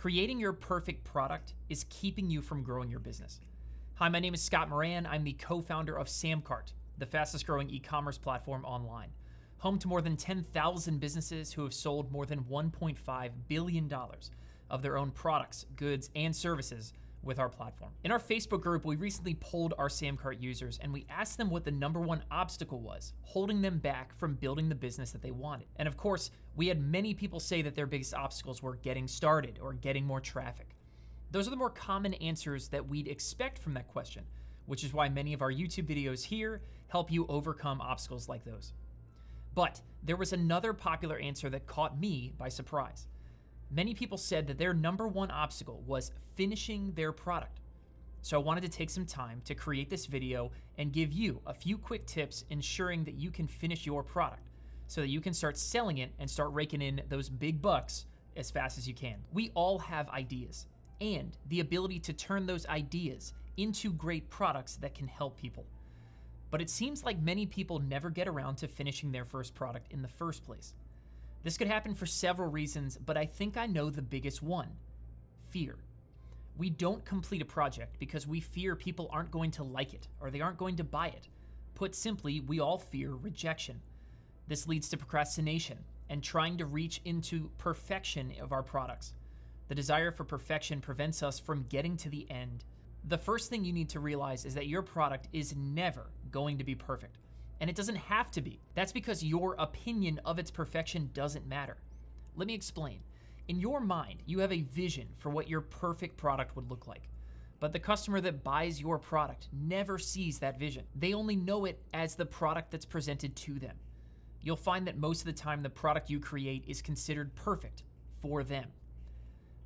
Creating your perfect product is keeping you from growing your business. Hi, my name is Scott Moran. I'm the co-founder of Samcart, the fastest growing e-commerce platform online, home to more than 10,000 businesses who have sold more than $1.5 billion of their own products, goods, and services with our platform. In our Facebook group, we recently polled our Samcart users and we asked them what the number one obstacle was holding them back from building the business that they wanted. And of course, we had many people say that their biggest obstacles were getting started or getting more traffic. Those are the more common answers that we'd expect from that question, which is why many of our YouTube videos here help you overcome obstacles like those. But there was another popular answer that caught me by surprise. Many people said that their number one obstacle was finishing their product. So I wanted to take some time to create this video and give you a few quick tips ensuring that you can finish your product so that you can start selling it and start raking in those big bucks as fast as you can. We all have ideas and the ability to turn those ideas into great products that can help people. But it seems like many people never get around to finishing their first product in the first place. This could happen for several reasons, but I think I know the biggest one: fear. We don't complete a project because we fear people aren't going to like it or they aren't going to buy it. Put simply, we all fear rejection. This leads to procrastination and trying to reach into perfection of our products. The desire for perfection prevents us from getting to the end. The first thing you need to realize is that your product is never going to be perfect. And it doesn't have to be. That's because your opinion of its perfection doesn't matter. Let me explain. In your mind, you have a vision for what your perfect product would look like. But the customer that buys your product never sees that vision. They only know it as the product that's presented to them. You'll find that most of the time the product you create is considered perfect for them.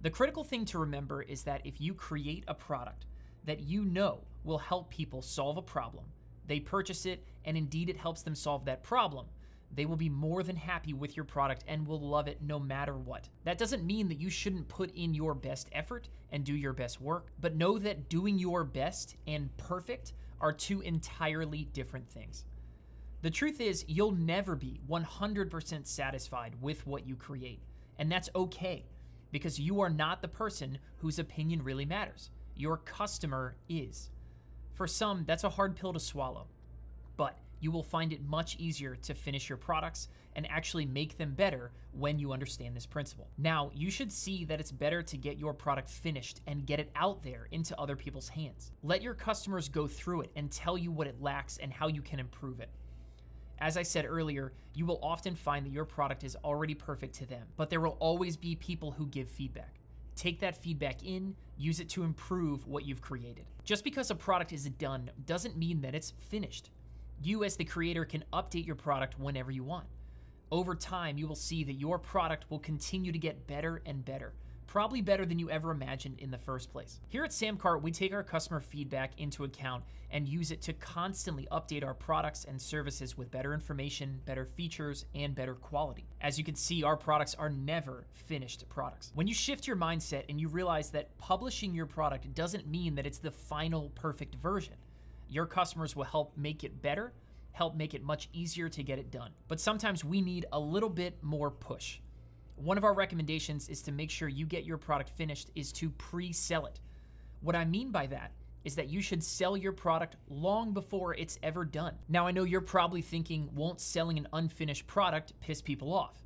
The critical thing to remember is that if you create a product that you know will help people solve a problem, they purchase it, and indeed it helps them solve that problem, they will be more than happy with your product and will love it no matter what. That doesn't mean that you shouldn't put in your best effort and do your best work, but know that doing your best and perfect are two entirely different things. The truth is, you'll never be 100% satisfied with what you create, and that's okay, because you are not the person whose opinion really matters. Your customer is. For some, that's a hard pill to swallow, but you will find it much easier to finish your products and actually make them better when you understand this principle. Now, you should see that it's better to get your product finished and get it out there into other people's hands. Let your customers go through it and tell you what it lacks and how you can improve it. As I said earlier, you will often find that your product is already perfect to them, but there will always be people who give feedback. Take that feedback in, use it to improve what you've created. Just because a product is done doesn't mean that it's finished. You as the creator can update your product whenever you want. Over time, you will see that your product will continue to get better and better, probably better than you ever imagined in the first place. Here at Samcart, we take our customer feedback into account and use it to constantly update our products and services with better information, better features, and better quality. As you can see, our products are never finished products. When you shift your mindset and you realize that publishing your product doesn't mean that it's the final perfect version, your customers will help make it better, help make it much easier to get it done. But sometimes we need a little bit more push. One of our recommendations is to make sure you get your product finished is to pre-sell it. What I mean by that is that you should sell your product long before it's ever done. Now, I know you're probably thinking, won't selling an unfinished product piss people off?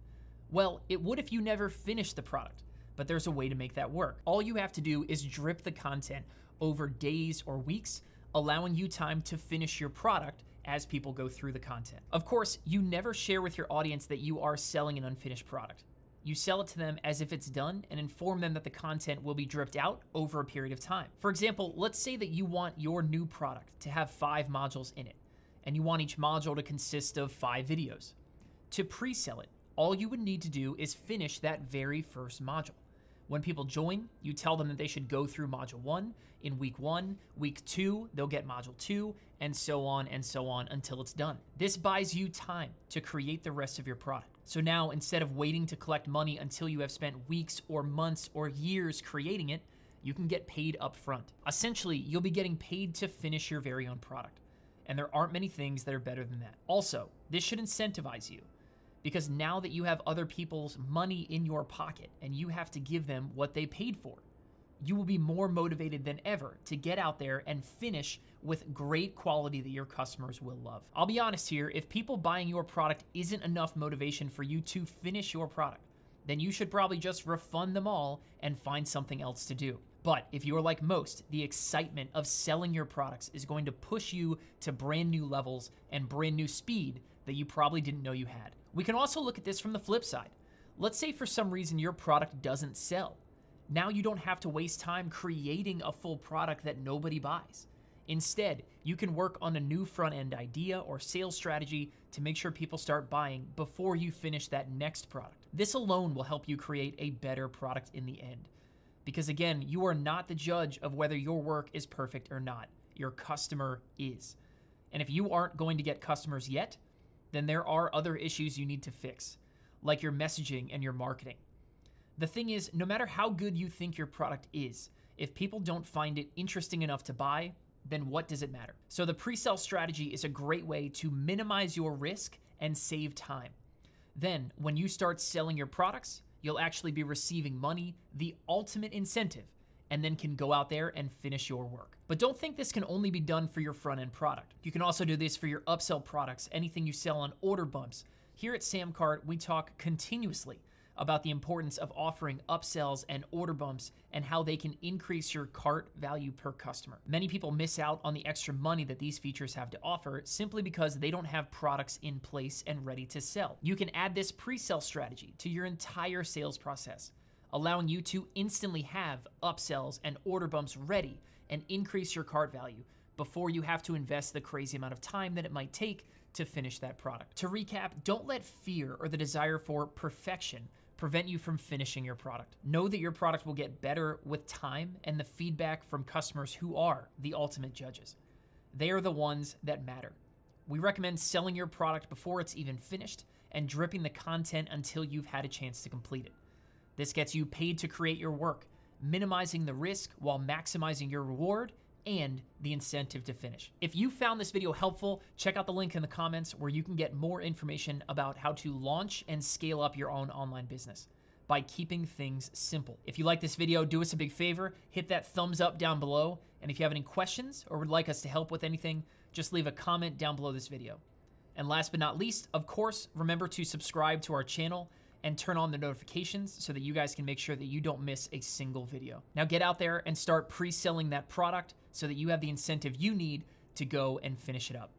Well, it would if you never finished the product, but there's a way to make that work. All you have to do is drip the content over days or weeks, allowing you time to finish your product as people go through the content. Of course, you never share with your audience that you are selling an unfinished product. You sell it to them as if it's done and inform them that the content will be dripped out over a period of time. For example, let's say that you want your new product to have 5 modules in it, and you want each module to consist of 5 videos. To pre-sell it, all you would need to do is finish that very first module. When people join, you tell them that they should go through module 1 in week 1, week 2, they'll get module 2, and so on until it's done. This buys you time to create the rest of your product. So now, instead of waiting to collect money until you have spent weeks or months or years creating it, you can get paid up front. Essentially, you'll be getting paid to finish your very own product. And there aren't many things that are better than that. Also, this should incentivize you, because now that you have other people's money in your pocket and you have to give them what they paid for, you will be more motivated than ever to get out there and finish with great quality that your customers will love. I'll be honest here, if people buying your product isn't enough motivation for you to finish your product, then you should probably just refund them all and find something else to do. But if you're like most, the excitement of selling your products is going to push you to brand new levels and brand new speed that you probably didn't know you had. We can also look at this from the flip side. Let's say for some reason your product doesn't sell. Now you don't have to waste time creating a full product that nobody buys. Instead, you can work on a new front-end idea or sales strategy to make sure people start buying before you finish that next product. This alone will help you create a better product in the end. Because again, you are not the judge of whether your work is perfect or not. Your customer is. And if you aren't going to get customers yet, then there are other issues you need to fix, like your messaging and your marketing. The thing is, no matter how good you think your product is, if people don't find it interesting enough to buy, then what does it matter? So the pre-sell strategy is a great way to minimize your risk and save time. Then, when you start selling your products, you'll actually be receiving money, the ultimate incentive, and then can go out there and finish your work. But don't think this can only be done for your front-end product. You can also do this for your upsell products, anything you sell on order bumps. Here at Samcart, we talk continuously about the importance of offering upsells and order bumps and how they can increase your cart value per customer. Many people miss out on the extra money that these features have to offer simply because they don't have products in place and ready to sell. You can add this pre-sell strategy to your entire sales process, allowing you to instantly have upsells and order bumps ready and increase your cart value before you have to invest the crazy amount of time that it might take to finish that product. To recap, don't let fear or the desire for perfection prevent you from finishing your product. Know that your product will get better with time and the feedback from customers who are the ultimate judges. They are the ones that matter. We recommend selling your product before it's even finished and dripping the content until you've had a chance to complete it. This gets you paid to create your work, minimizing the risk while maximizing your reward and the incentive to finish. If you found this video helpful, check out the link in the comments where you can get more information about how to launch and scale up your own online business by keeping things simple. If you like this video, do us a big favor, hit that thumbs up down below. And if you have any questions or would like us to help with anything, just leave a comment down below this video. And last but not least, of course, remember to subscribe to our channel and turn on the notifications so that you guys can make sure that you don't miss a single video. Now get out there and start pre-selling that product so that you have the incentive you need to go and finish it up.